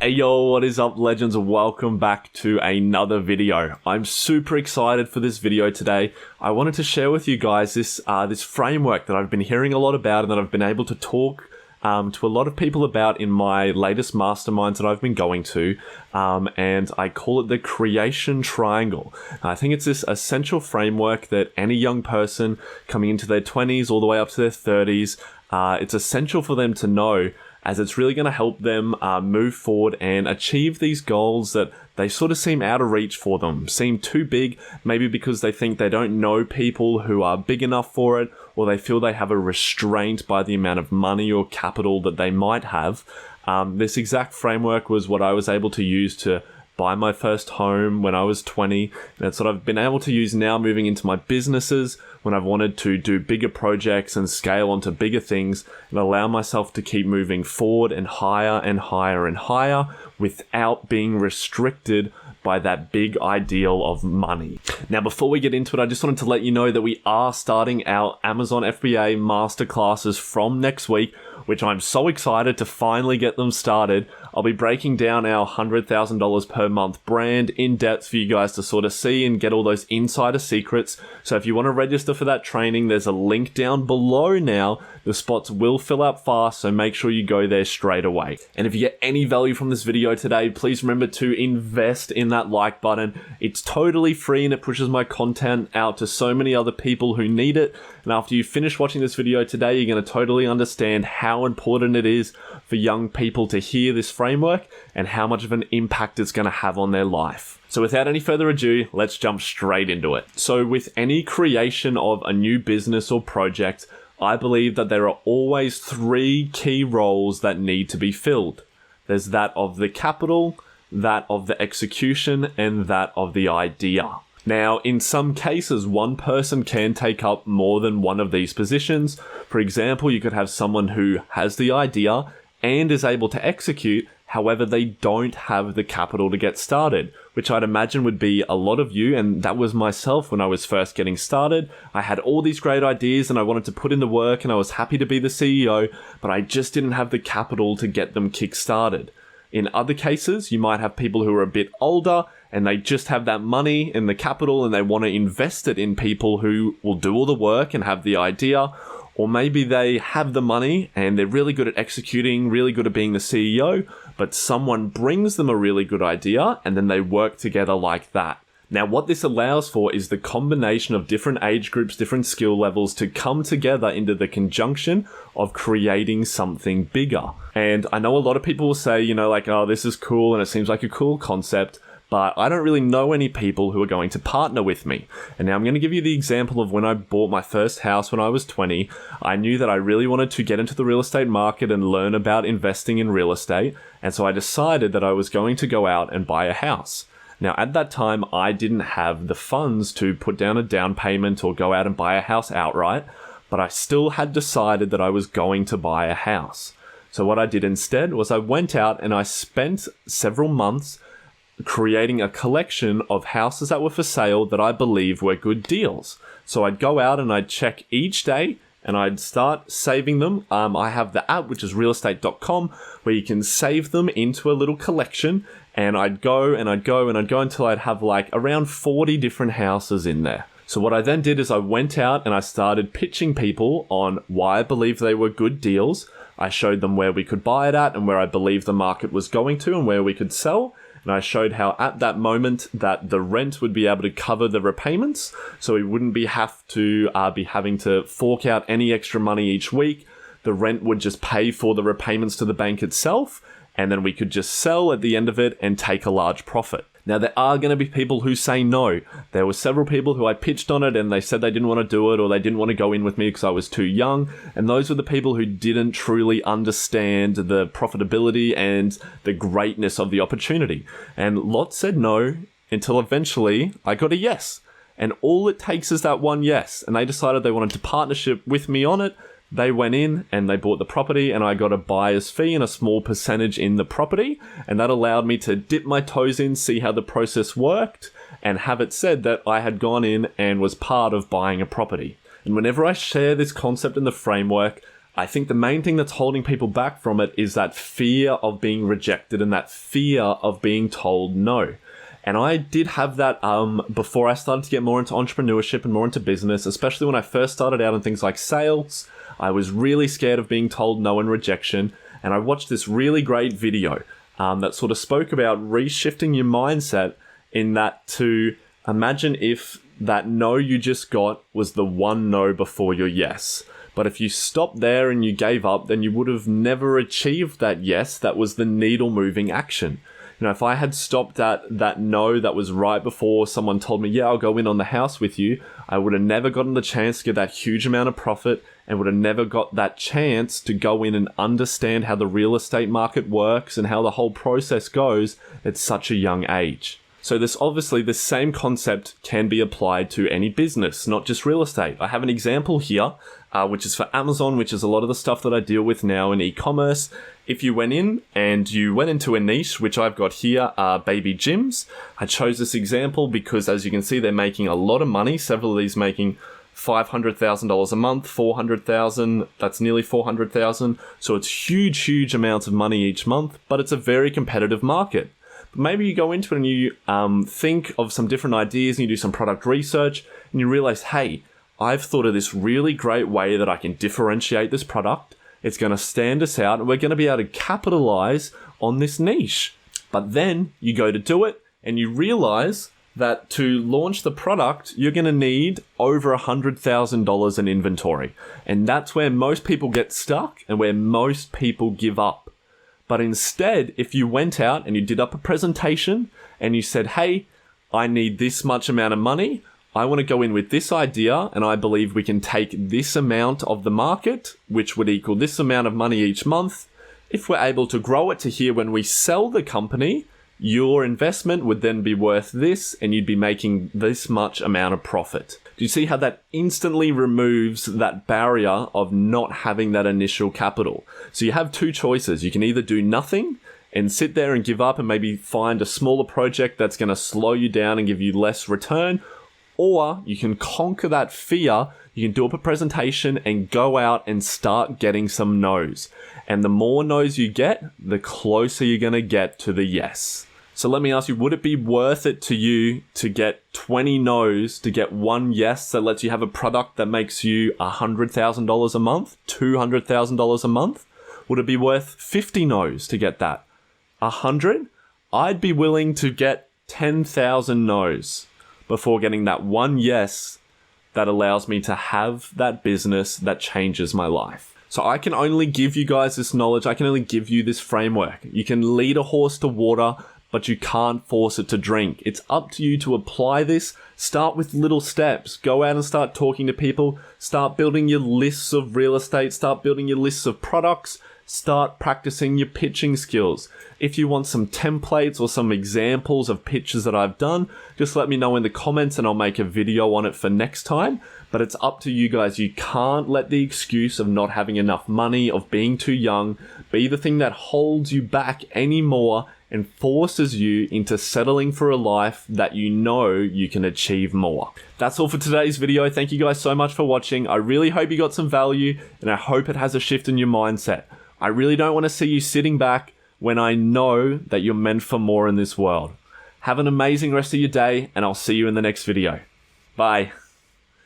Hey yo, what is up, legends? Welcome back to another video. I'm super excited for this video today. I wanted to share with you guys this framework that I've been hearing a lot about and that I've been able to talk to a lot of people about in my latest masterminds that I've been going to, and I call it the Creation Triangle. I think it's this essential framework that any young person coming into their 20s all the way up to their 30s, it's essential for them to know, as it's really going to help them move forward and achieve these goals that they sort of seem out of reach for them, seem too big, maybe because they think they don't know people who are big enough for it, or they feel they have a restraint by the amount of money or capital that they might have. This exact framework was what I was able to use to buy my first home when I was 20. And that's what I've been able to use now moving into my businesses when I've wanted to do bigger projects and scale onto bigger things and allow myself to keep moving forward and higher and higher and higher without being restricted by that big ideal of money. Now, before we get into it, I just wanted to let you know that we are starting our Amazon FBA masterclasses from next week, which I'm so excited to finally get them started. I'll be breaking down our $100,000 per month brand in depth for you guys to sort of see and get all those insider secrets. So if you want to register for that training, there's a link down below now. The spots will fill up fast, so make sure you go there straight away. And if you get any value from this video today, please remember to invest in that like button. It's totally free and it pushes my content out to so many other people who need it. And after you finish watching this video today, you're going to totally understand how important it is for young people to hear this framework and how much of an impact it's going to have on their life. So without any further ado, let's jump straight into it. So with any creation of a new business or project, I believe that there are always three key roles that need to be filled. There's that of the capital, that of the execution, and that of the idea. Now, in some cases, one person can take up more than one of these positions. For example, you could have someone who has the idea and is able to execute, however, they don't have the capital to get started, which I'd imagine would be a lot of you, and that was myself when I was first getting started. I had all these great ideas and I wanted to put in the work and I was happy to be the CEO, but I just didn't have the capital to get them kick-started. In other cases, you might have people who are a bit older and they just have that money and the capital and they want to invest it in people who will do all the work and have the idea. Or maybe they have the money and they're really good at executing, really good at being the CEO, but someone brings them a really good idea and then they work together like that. Now, what this allows for is the combination of different age groups, different skill levels to come together into the conjunction of creating something bigger. And I know a lot of people will say, oh, this is cool and it seems like a cool concept, but I don't really know any people who are going to partner with me. And now I'm going to give you the example of when I bought my first house when I was 20. I knew that I really wanted to get into the real estate market and learn about investing in real estate. And so I decided that I was going to go out and buy a house. Now, at that time, I didn't have the funds to put down a down payment or go out and buy a house outright, but I still had decided that I was going to buy a house. So what I did instead was I went out and I spent several months creating a collection of houses that were for sale that I believe were good deals. So I'd go out and I'd check each day and I'd start saving them. I have the app, which is realestate.com, where you can save them into a little collection. And I'd go until I'd have like around 40 different houses in there. So what I then did is I went out and I started pitching people on why I believed they were good deals. I showed them where we could buy it at and where I believed the market was going to and where we could sell. And I showed how at that moment that the rent would be able to cover the repayments. So we wouldn't be having to fork out any extra money each week. The rent would just pay for the repayments to the bank itself. And then we could just sell at the end of it and take a large profit. Now, there are going to be people who say no. There were several people who I pitched on it and they said they didn't want to do it or they didn't want to go in with me because I was too young. And those were the people who didn't truly understand the profitability and the greatness of the opportunity. And lots said no until eventually I got a yes. And all it takes is that one yes. And they decided they wanted to partnership with me on it. They went in and they bought the property and I got a buyer's fee and a small percentage in the property. And that allowed me to dip my toes in, see how the process worked, and have it said that I had gone in and was part of buying a property. And whenever I share this concept in the framework, I think the main thing that's holding people back from it is that fear of being rejected and that fear of being told no. And I did have that before I started to get more into entrepreneurship and more into business, especially when I first started out in things like sales. I was really scared of being told no and rejection. And I watched this really great video that sort of spoke about reshifting your mindset in that to imagine if that no you just got was the one no before your yes. But if you stopped there and you gave up, then you would have never achieved that yes. That was the needle moving action. You know, if I had stopped at that no that was right before someone told me, yeah, I'll go in on the house with you, I would have never gotten the chance to get that huge amount of profit and would have never got that chance to go in and understand how the real estate market works and how the whole process goes at such a young age. So this same concept can be applied to any business, not just real estate. I have an example here, which is for Amazon, which is a lot of the stuff that I deal with now in e-commerce. If you went in and you went into a niche, which I've got here, baby gyms. I chose this example because, as you can see, they're making a lot of money. Several of these making $500,000 a month, $400,000, that's nearly $400,000. So it's huge amounts of money each month, but it's a very competitive market. Maybe you go into it and you think of some different ideas and you do some product research and you realize, hey, I've thought of this really great way that I can differentiate this product. It's going to stand us out and we're going to be able to capitalize on this niche. But then you go to do it and you realize that to launch the product, you're going to need over $100,000 in inventory. And that's where most people get stuck and where most people give up. But instead, if you went out and you did up a presentation and you said, hey, I need this much amount of money, I want to go in with this idea and I believe we can take this amount of the market, which would equal this amount of money each month. If we're able to grow it to here when we sell the company, your investment would then be worth this and you'd be making this much amount of profit. Do you see how that instantly removes that barrier of not having that initial capital? So you have two choices. You can either do nothing and sit there and give up and maybe find a smaller project that's going to slow you down and give you less return, or you can conquer that fear. You can do up a presentation and go out and start getting some no's. And the more no's you get, the closer you're going to get to the yes. So let me ask you, would it be worth it to you to get 20 no's to get one yes that lets you have a product that makes you $100,000 a month, $200,000 a month? Would it be worth 50 no's to get that? 100? I'd be willing to get 10,000 no's before getting that one yes that allows me to have that business that changes my life. So I can only give you guys this knowledge. I can only give you this framework. You can lead a horse to water, but you can't force it to drink. It's up to you to apply this. Start with little steps. Go out and start talking to people. Start building your lists of real estate. Start building your lists of products. Start practicing your pitching skills. If you want some templates or some examples of pitches that I've done, just let me know in the comments and I'll make a video on it for next time. But it's up to you guys. You can't let the excuse of not having enough money, of being too young, be the thing that holds you back anymore and forces you into settling for a life that you know you can achieve more. That's all for today's video. Thank you guys so much for watching. I really hope you got some value and I hope it has a shift in your mindset. I really don't want to see you sitting back when I know that you're meant for more in this world. Have an amazing rest of your day and I'll see you in the next video. Bye.